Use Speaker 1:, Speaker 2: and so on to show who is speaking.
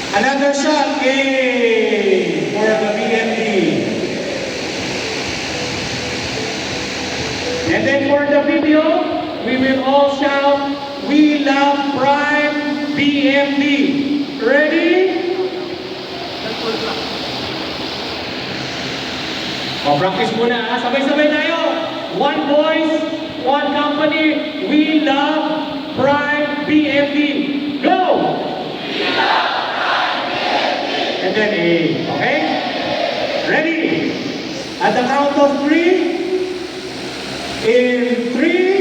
Speaker 1: Another shot, A for the BMD. And then for the video, we will all shout, "We love Prime BMD." Ready? Practice muna ha. Sabay-sabay tayo. One voice, one company. We love Prime BMD. Go! And then A. Okay? Ready? At the count of 3. In 3,